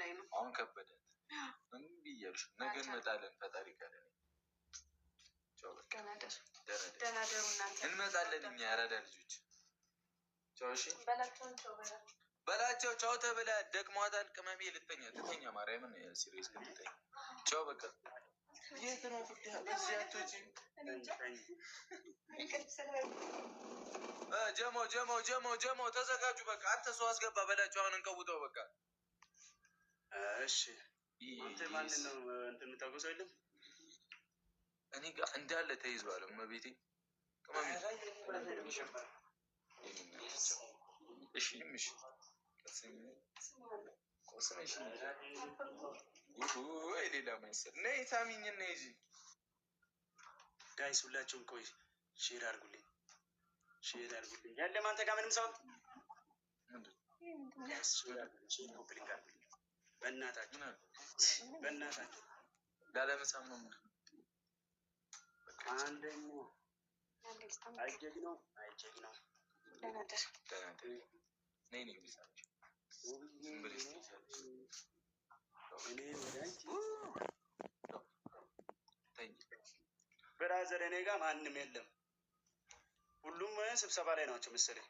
በላይ ነው አሁን ከበደ ምን ቢያልሽ ነገ እንመጣለን ፈጣሪ ካለ ደናደሩ እናንተ እንመጣለን እኛ ያራዳ ልጆች ቻው እሺ በላቸው ቻው ተብላ ደክሟታል ቅመሜ ልተኛ ትተኛ ማርያምን ሲሪየስ ልተኛ ቻው በቃ የት ነው ፍቅር በዚያቶጂ ጀሞ ተዘጋጁ በቃ አንተ ሰው አስገባ በላቸው አሁን እንቀውጠው በቃ እሺ አንተ ማን ነው እንትን የምታውቀው አይደል እኔ ጋር እንዳለ ተይዟል እመቤቴ ቅመሜ እሺ ምሽ ቆስመሽ ሌላ መሰል ነይ ታሚኝ ነይ እጂ ጋይስ ሁላችሁም ቆይ ሼር አድርጉልኝ ያለ ማንተ ጋር ምንም ሰው በእናታችሁ ላለመሳም ነው አንደኛው አይጀግ ነው ደናደር ነይ ቢሳች ብራዘር እኔ ጋር ማንም የለም ሁሉም ስብሰባ ላይ ናቸው መሰለኝ